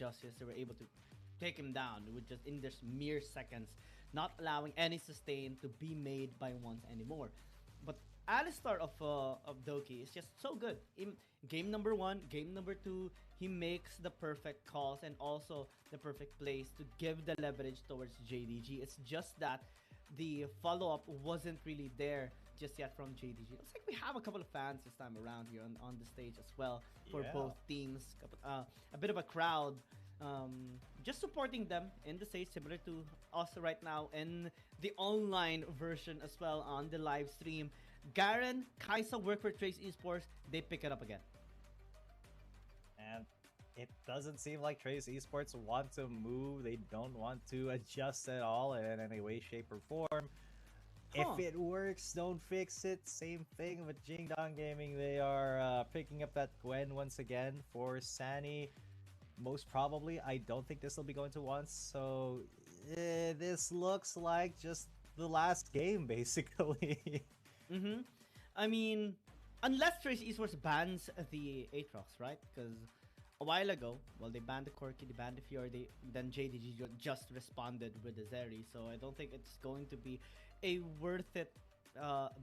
justice. They were able to take him down with just in just mere seconds, not allowing any sustain to be made by ones anymore. But Alistar of Doki is just so good. In game number 1, game number 2, he makes the perfect calls and also the perfect plays to give the leverage towards JDG. It's just that the follow-up wasn't really there just yet from JDG. Looks like we have a couple of fans this time around here on the stage as well for both teams. A bit of a crowd just supporting them in the stage, similar to us right now in the online version as well on the live stream. Garen, Kaisa work for Trace Esports. They pick it up again. And it doesn't seem like Trace Esports want to move. They don't want to adjust at all in any way, shape, or form. If it works, don't fix it. Same thing with Jingdong Gaming. They are picking up that Gwen once again for Sunny. Most probably, I don't think this will be going to once. So this looks like just the last game, basically. I mean, unless Trace Esports bans the Aatrox, right? Because a while ago, well, they banned the Corki, they banned the Fjord, then JDG just responded with the Zeri. So I don't think it's going to be a worth it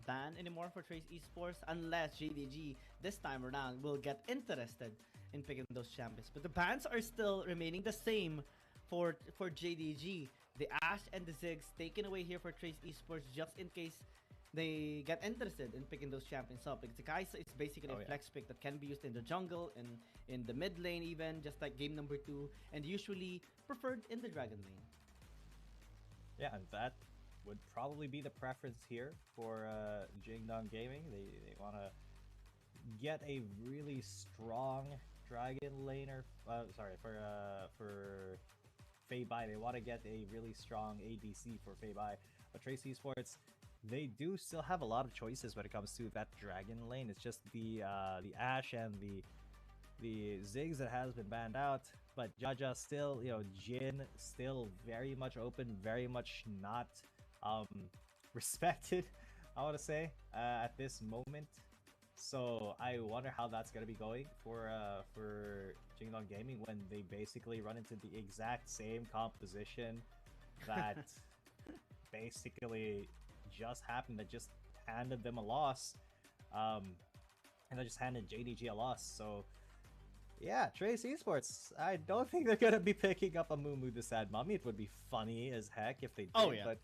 ban anymore for Trace Esports unless JDG this time around will get interested in picking those champions. But the bans are still remaining the same for JDG. The Ashe and the Ziggs taken away here for Trace Esports just in case they get interested in picking those champions up. Because the Kaisa is basically a flex pick that can be used in the jungle and in the mid lane even, just like game number 2, and usually preferred in the Dragon lane. Yeah, and that would probably be the preference here for Jingdong Gaming. They want to get a really strong Dragon laner. Sorry, for Fei Bai. They want to get a really strong ADC for Fei Bai. But Trace Esports, they do still have a lot of choices when it comes to that Dragon lane. It's just the Ashe and the Ziggs that has been banned out. But Jaja still, Jin still very much open, very much not respected, I want to say, at this moment. So I wonder how that's gonna be going for Jingdong Gaming when they basically run into the exact same composition that basically just happened, that just handed them a loss, and that just handed JDG a loss. So yeah, Trace Esports, I don't think they're gonna be picking up a Mumu the Sad Mummy. It would be funny as heck if they did, but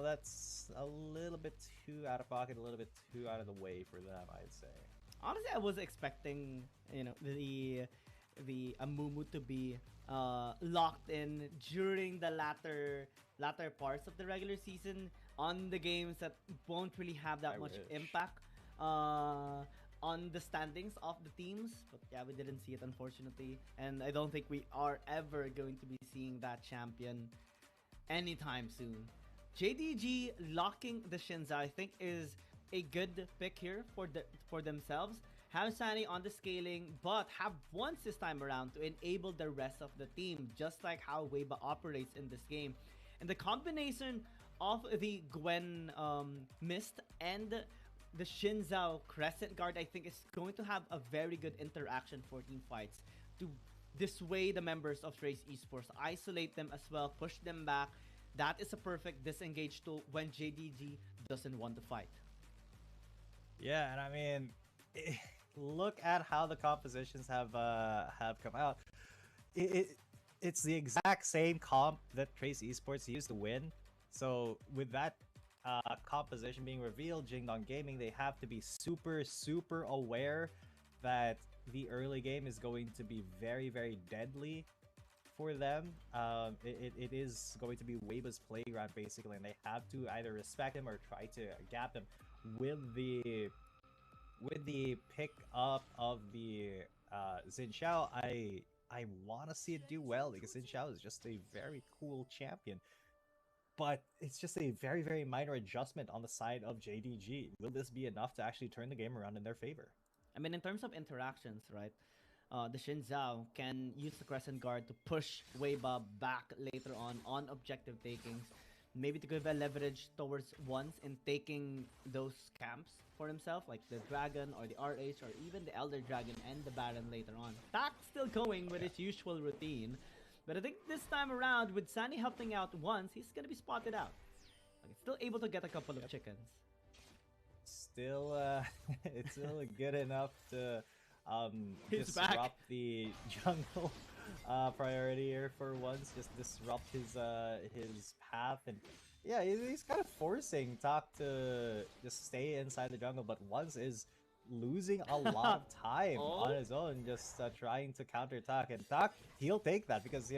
that's a little bit too out of pocket, a little bit too out of the way for them, I'd say. Honestly, I was expecting, the Amumu to be locked in during the latter parts of the regular season on the games that won't really have that much impact on the standings of the teams. But yeah, we didn't see it, unfortunately, and I don't think we are ever going to be seeing that champion anytime soon. JDG locking the Shinza, I think, is a good pick here for themselves. Have Sunny on the scaling, but have once this time around to enable the rest of the team, just like how Weiba operates in this game. And the combination of the Gwen Mist and the Shinzao Crescent Guard, I think, is going to have a very good interaction for team fights to dissuade the members of Trace Esports, isolate them as well, push them back. That is a perfect disengage tool when JDG doesn't want to fight. Yeah, and I mean, look at how the compositions have come out. It's the exact same comp that Trace Esports used to win. So with that composition being revealed, Jingdong Gaming, they have to be super aware that the early game is going to be very deadly for them. It is going to be Weiba's playground, basically, and they have to either respect him or try to gap him. With the pick up of the Xin Xiao, I want to see it do well, because Xin Xiao is just a very cool champion. But it's just a very minor adjustment on the side of JDG. Will this be enough to actually turn the game around in their favor? I mean, in terms of interactions, right? The Shinzao can use the Crescent Guard to push Weiba back later on objective takings. maybe to give a leverage towards once in taking those camps for himself, like the Dragon or the RH or even the Elder Dragon and the Baron later on. Tak still going with his usual routine, but I think this time around, with Sunny helping out once, he's gonna be spotted out. Like, still able to get a couple of chickens. Still, it's still good enough to He's disrupt back. the jungle priority here for once. Just disrupt his path, and yeah, he's kind of forcing Tak to just stay inside the jungle, but once is losing a lot of time on his own, just trying to counter Tak, and Tak, he'll take that because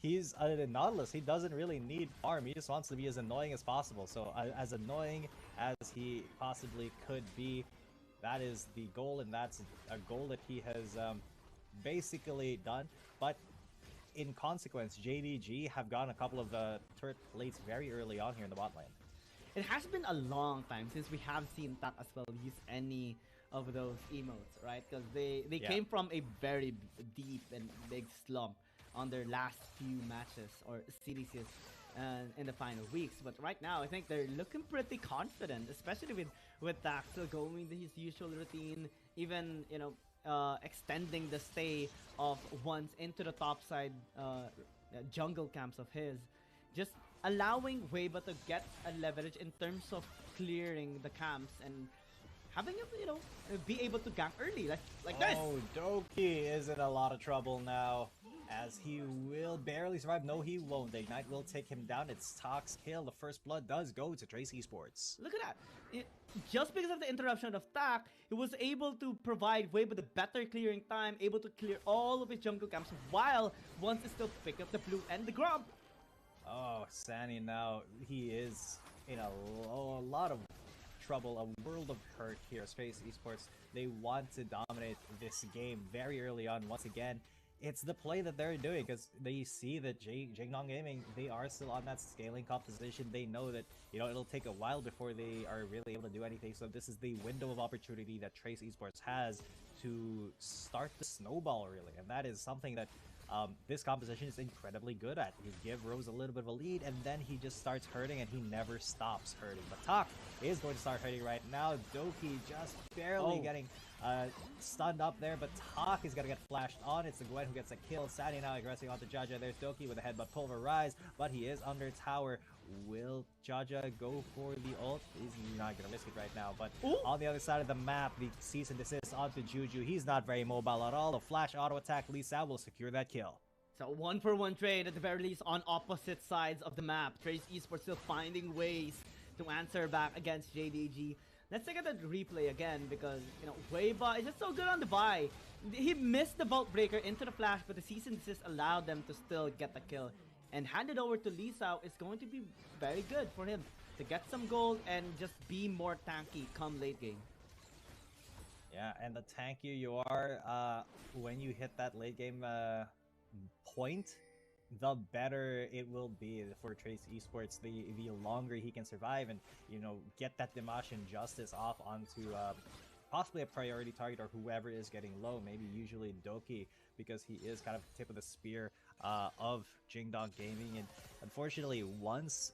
he's a Nautilus. He doesn't really need farm. He just wants to be as annoying as possible. So as annoying as he possibly could be, that is the goal, and that's a goal that he has basically done. But in consequence, JDG have gotten a couple of turret plates very early on here in the bot lane. It has been a long time since we have seen Tak as well use any of those emotes, right? Because they came from a very deep and big slump on their last few matches or series in the final weeks. But right now, I think they're looking pretty confident, especially with Tak still going his usual routine, even extending the stay of once into the top side jungle camps of his, just allowing Weiba to get a leverage in terms of clearing the camps and having him, be able to gank early, like this. Oh, Doki is in a lot of trouble now, as he will barely survive. No, he won't. The Ignite will take him down. It's Tak's kill. The first blood does go to Trace Esports. Look at that. Just because of the interruption of Tak, he was able to provide Weiba the better clearing time, able to clear all of his jungle camps while once still pick up the blue and the Grump. Oh, Sani now, he is in a lot of trouble, a world of hurt here. Space Esports, they want to dominate this game very early on. Once again, it's the play that they're doing because they see that Jingdong Gaming, they are still on that scaling composition. They know that, it'll take a while before they are really able to do anything. So this is the window of opportunity that Trace Esports has to start the snowball, really. And that is something that this composition is incredibly good at. You give Rose a little bit of a lead, and then he just starts hurting, and he never stops hurting. But Tak is going to start hurting right now. Doki just barely getting stunned up there, but Tak is going to get flashed on. It's the Gwen who gets a kill. Sadi now aggressing onto Jaja. There's Doki with a headbutt pulverize, but he is under tower. Will Jaja go for the ult? He's not going to risk it right now, but on the other side of the map, the cease and desist onto Juju. He's not very mobile at all. The flash auto attack Lisa will secure that kill. So 1-for-1 trade at the very least on opposite sides of the map. Trace Esports still finding ways to answer back against JDG. Let's take a look at the replay again because, Weiba is just so good on the buy. He missed the Vault Breaker into the flash, but the cease and desist allowed them to still get the kill. And handed over to Lisa is going to be very good for him to get some gold and just be more tanky come late game. Yeah, and the tankier you are, when you hit that late game point, the better it will be for Trace Esports. The longer he can survive and, get that Dimash Injustice off onto possibly a priority target or whoever is getting low, maybe usually Doki, because he is kind of tip of the spear of Jingdong Gaming. And unfortunately, once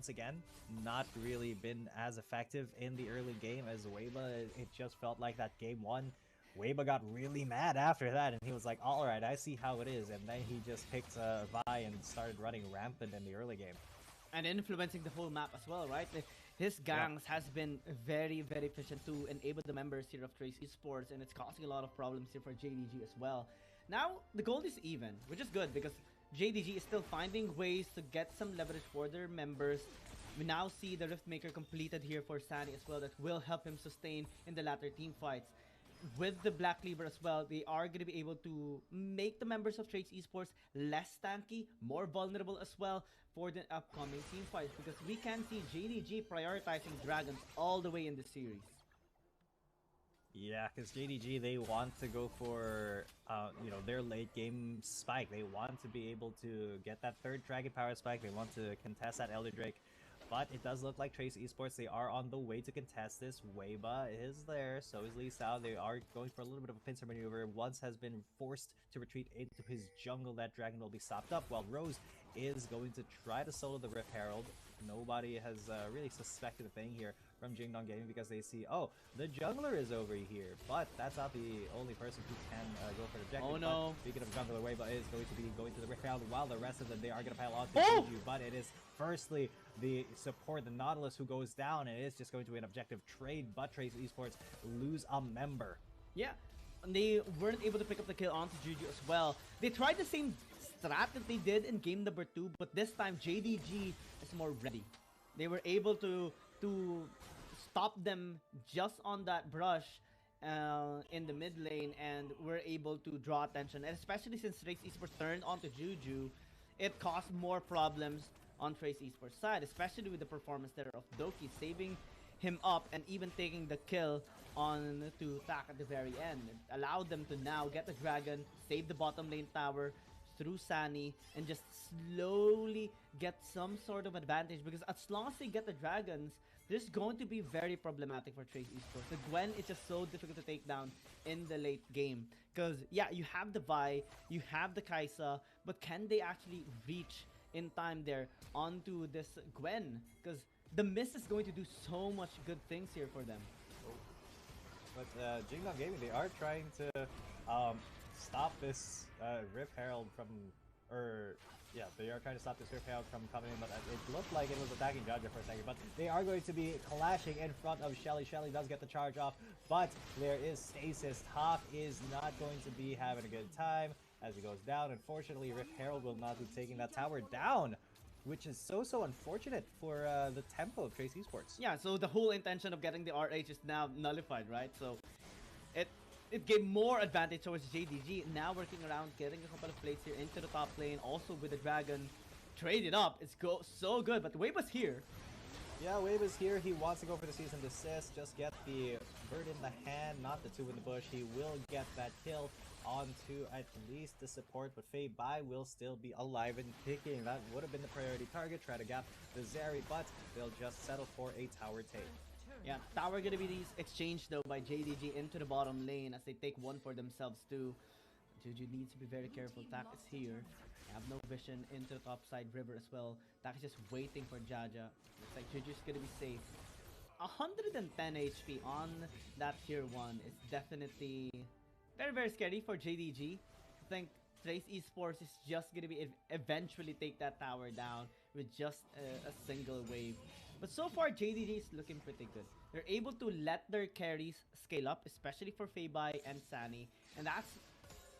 again, not really been as effective in the early game as Weiba. It just felt like that game one, Weiba got really mad after that, and he was like, alright, I see how it is. And then he just picked Vi and started running rampant in the early game. And influencing the whole map as well, right? His gangs has been very, very efficient to enable the members here of Trace Esports, and it's causing a lot of problems here for JDG as well. Now, the gold is even, which is good because JDG is still finding ways to get some leverage for their members. We now see the Riftmaker completed here for Sani as well that will help him sustain in the latter team fights. With the Black Cleaver as well, they are going to be able to make the members of Trace Esports less tanky, more vulnerable as well for the upcoming team fights, because we can see JDG prioritizing Dragons all the way in the series. Yeah, because JDG, they want to go for, their late game spike. They want to be able to get that third Dragon Power spike. They want to contest that Elder Drake But it does look like Trace Esports, they are on the way to contest this. Weiba is there, so is Lee Sao. They are going for a little bit of a pincer maneuver. Once has been forced to retreat into his jungle. That dragon will be stopped up, while Rose is going to try to solo the Rift Herald. Nobody has really suspected a thing here from Jingdong Gaming because they see, oh, the jungler is over here. But that's not the only person who can go for the objective. Oh no. But speaking of jungler, Weiba is going to be going to the Rift Herald, while the rest of them, they are going to pile on to Oh! Juju. But it is firstly the support, the Nautilus, who goes down, and it is just going to be an objective trade. But Trace Esports lose a member. Yeah, and they weren't able to pick up the kill onto Juju as well. They tried the same strat that they did in game number 2, but this time JDG is more ready. They were able to stop them just on that brush in the mid lane, and were able to draw attention. And especially since Trace Esports turned onto Juju, it caused more problems on Trace Esports side, especially with the performance there of Doki saving him up and even taking the kill on to Tak at the very end. It allowed them to now get the dragon, save the bottom lane tower through Sunny, and just slowly get some sort of advantage, because as long as they get the dragons, this is going to be very problematic for Trace Esports. The Gwen is just so difficult to take down in the late game, because yeah, you have the Vi, you have the Kaisa, but can they actually reach in time there onto this Gwen? Because the Mist is going to do so much good things here for them. But Jingdong Gaming, they are trying to stop this Rift Herald from, they are trying to stop this Rift Herald from coming in, but it looked like it was attacking Jaja for a second. But they are going to be clashing in front of Shelly. Shelly does get the charge off, but there is stasis. Top is not going to be having a good time as he goes down. Unfortunately, Rift Herald will not be taking that tower down, which is so unfortunate for the tempo of Trace Esports. Yeah, so the whole intention of getting the RH is now nullified, right? So it gave more advantage towards JDG. Now working around, getting a couple of plays here into the top lane, also with the dragon. Traded up, it's so good, but Wave was here. Yeah, Wave is here. He wants to go for the cease and desist. Just get the bird in the hand, not the 2 in the bush. He will get that kill onto at least the support, but Fei Bai will still be alive and kicking. That would have been the priority target. Try to gap the Zeri, but they'll just settle for a tower take. Yeah, tower gonna be exchanged though by JDG into the bottom lane as they take one for themselves too. Juju needs to be very careful. Tak is here. They have no vision into the top side river as well. Tak is just waiting for Jaja. Looks like Juju's gonna be safe. 110 HP on that tier 1 is definitely very scary for JDG. I think Trace Esports is just gonna be eventually take that tower down with just a single wave. But so far, JDG is looking pretty good. They're able to let their carries scale up, especially for Fei Bai and Sunny, and that's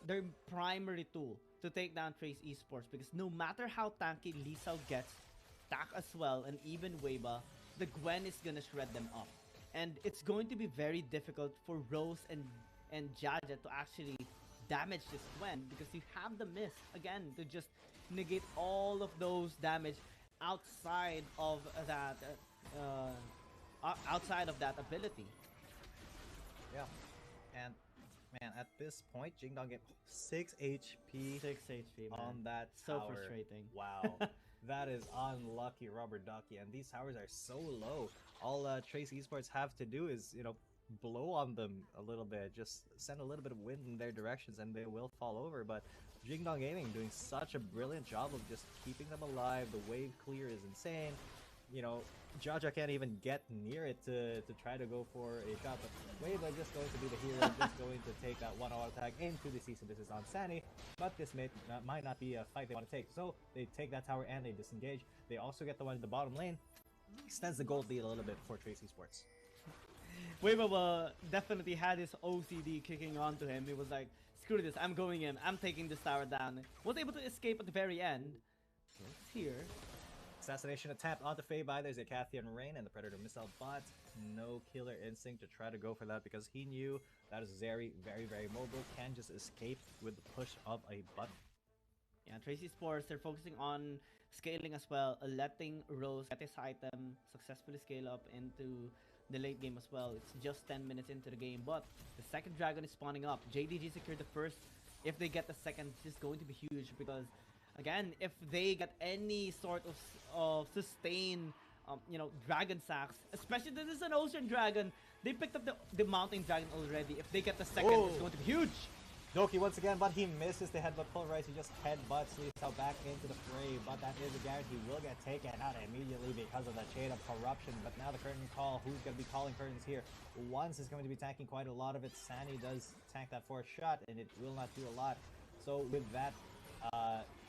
their primary tool to take down Trace Esports, because no matter how tanky Lee Sao gets, Tak as well, and even Weiba, the Gwen is gonna shred them up. And it's going to be very difficult for Rose and Jaja to actually damage this Gwen, because you have the Mist, again, to just negate all of those damage outside of that ability. Yeah, and man, at this point, Jingdong get 6 HP. 6 HP, man. On that so tower. Frustrating. Wow, that is unlucky, Rubber Ducky. And these towers are so low. All Trace Esports have to do is, blow on them a little bit, just send a little bit of wind in their directions, and they will fall over. But Jingdong Gaming doing such a brilliant job of just keeping them alive. The wave clear is insane. Jaja can't even get near it to try to go for a shot, but Wave are just going to be the hero, just going to take that 1-0 attack into the season. This is on Sunny, but this might not be a fight they want to take. So they take that tower and they disengage. They also get the one in the bottom lane. Extends the gold lead a little bit for Trace Esports. Weiba definitely had his OCD kicking on to him. He was like, screw this, I'm going in, I'm taking this tower down. Was able to escape at the very end. It's here. Assassination attempt onto Fei Bai. There's a Cathian Rain and the Predator Missile, but no killer instinct to try to go for that, because he knew that is very mobile, can just escape with the push of a button. Yeah, Trace Esports, they're focusing on scaling as well, letting Rose get his item, successfully scale up into the late game as well. It's just 10 minutes into the game, but the second dragon is spawning up. JDG secured the first. If they get the second, this is going to be huge, because again, if they get any sort of sustain dragon sacks. Especially this is an ocean dragon. They picked up the mountain dragon already. If they get the second, it's going to be huge. Doki once again, but he misses the headbutt pull, right? He just headbutts Lee Sao back into the fray, but that is a guarantee. He will get taken out immediately because of that Shade of Corruption. But now the curtain call, who's going to be calling curtains here? Once is going to be tanking quite a lot of it. Sani does tank that fourth shot, and it will not do a lot. So with that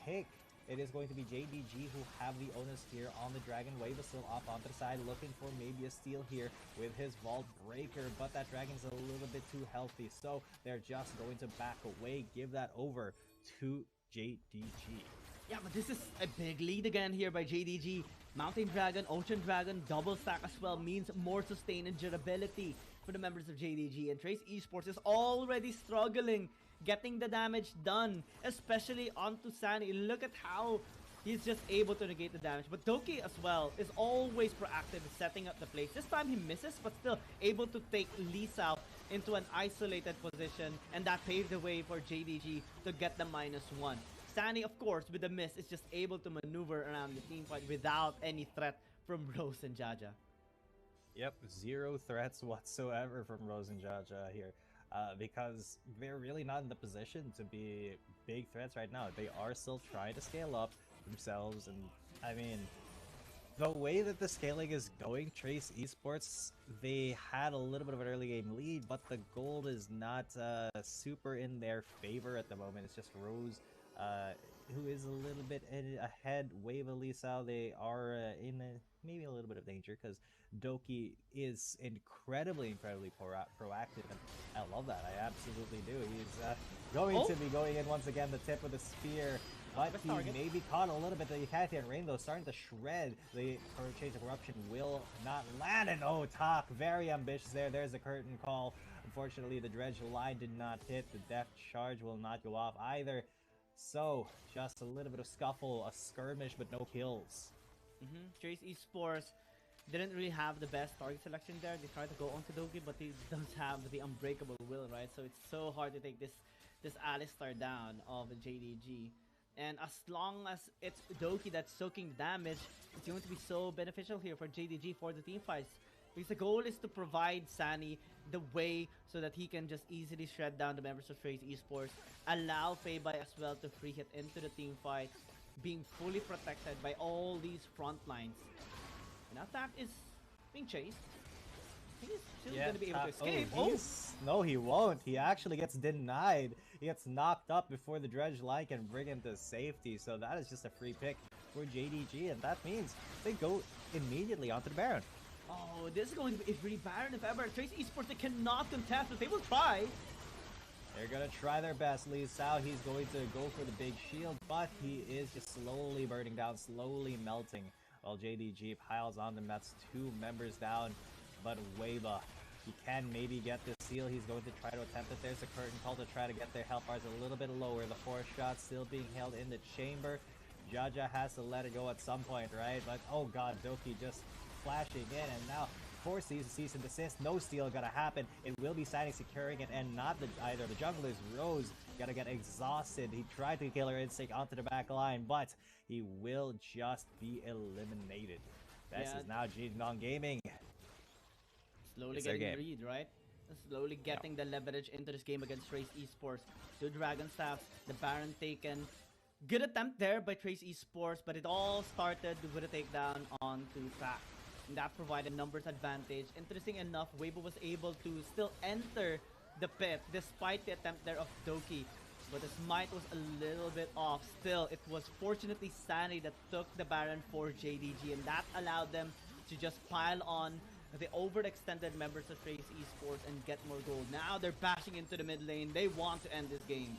pick, it is going to be JDG who have the onus here on the Dragon Wave, but still off onto the side, looking for maybe a steal here with his Vault Breaker, but that Dragon's a little bit too healthy, so they're just going to back away, give that over to JDG. Yeah, but this is a big lead again here by JDG. Mountain Dragon, Ocean Dragon, double stack as well means more sustain and durability for the members of JDG, and Trace eSports is already struggling getting the damage done, especially onto Sani. Look at how he's just able to negate the damage. But Doki as well is always proactive in setting up the plays. This time he misses, but still able to take Lee Sao into an isolated position, and that paved the way for JDG to get the -1. Sani, of course, with the miss, is just able to maneuver around the team fight without any threat from Rose and Jaja. Yep, zero threats whatsoever from Rose and Jaja here. Because they're really not in the position to be big threats right now. They are still trying to scale up themselves, and I mean, the way that the scaling is going, Trace eSports, they had a little bit of an early game lead, but the gold is not super in their favor at the moment. It's just Rose who is a little bit ahead. Wave Elisa, they are in maybe a little bit of danger because Doki is incredibly proactive, and I love that. I absolutely do. He's going to be going in once again, the tip of the spear, but he may be caught a little bit. The Yucatan Rainbow starting to shred. The Change of Corruption will not land, and oh, Talk, very ambitious there. There's the curtain call. Unfortunately, the dredge line did not hit. The depth charge will not go off either. So, just a little bit of scuffle, a skirmish, but no kills. Trace eSports didn't really have the best target selection there. They tried to go onto Doki, but he doesn't have the unbreakable will, right? So it's so hard to take this Alistar down of JDG. And as long as it's Doki that's soaking damage, it's going to be so beneficial here for JDG for the team fights. Because the goal is to provide Sani the way so that he can just easily shred down the members of Trace eSports, allow Feibai as well to free hit into the team fight, being fully protected by all these front lines. And Attack is being chased. He's still going to be able to escape. No, he won't. He actually gets denied. He gets knocked up before the dredge line can bring him to safety. So that is just a free pick for JDG, and that means they go immediately onto the Baron. Oh, this is going to be a really Baron if ever. Trace eSports, they cannot contest, but they will try. They're going to try their best. Lee Sao, he's going to go for the big shield, but he is just slowly burning down, slowly melting, while JDG piles on them. That's 2 members down, but Weiba, he can maybe get the seal. He's going to try to attempt it. There's a curtain call to try to get their health bars a little bit lower. The 4th shot still being held in the chamber. Jaja has to let it go at some point, right? But oh god, Doki just flashing in, and now forces a cease and desist. No steal gonna happen. It will be Sani securing it, and not either the junglers. Rose gonna get exhausted. He tried to kill her instinct onto the back line, but he will just be eliminated. This is now Jingdong Gaming. Slowly getting the read, right? Slowly getting the leverage into this game against Trace eSports. 2 Dragon Staffs, the Baron taken. Good attempt there by Trace eSports, but it all started with a takedown onto Track. And that provided numbers advantage. Interesting enough, Weibo was able to still enter the pit despite the attempt there of Doki. But the smite was a little bit off. Still, it was fortunately Sani that took the Baron for JDG, and that allowed them to just pile on the overextended members of Trace eSports and get more gold. Now they're bashing into the mid lane. They want to end this game.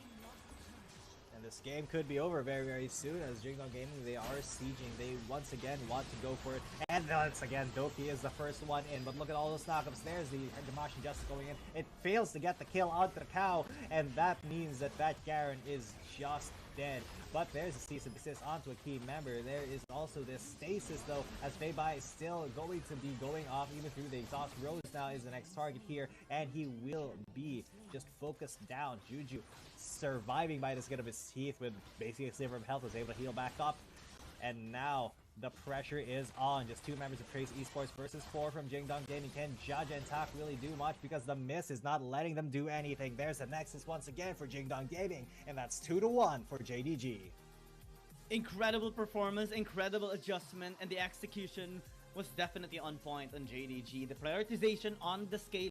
And this game could be over very, very soon, as Jingdong Gaming, they are sieging. They once again want to go for it. And once again, Doki is the first one in. But look at all those knockups. There's the Damashi Justice going in. It fails to get the kill onto the cow. And that means that Garen is just dead. But there's a cease and desist onto a key member. There is also this stasis, though, as Feibai is still going to be going off even through the exhaust. Rose now is the next target here, and he will be just focused down. Juju surviving by the skin of his teeth with basically a sliver of health, was able to heal back up. And now the pressure is on. Just 2 members of Trace Esports versus 4 from Jingdong Gaming. Can Judge and Tak really do much? Because the miss is not letting them do anything. There's the Nexus once again for Jingdong Gaming, and that's 2-1 for JDG. Incredible performance, incredible adjustment, and the execution was definitely on point on JDG. The prioritization on the scale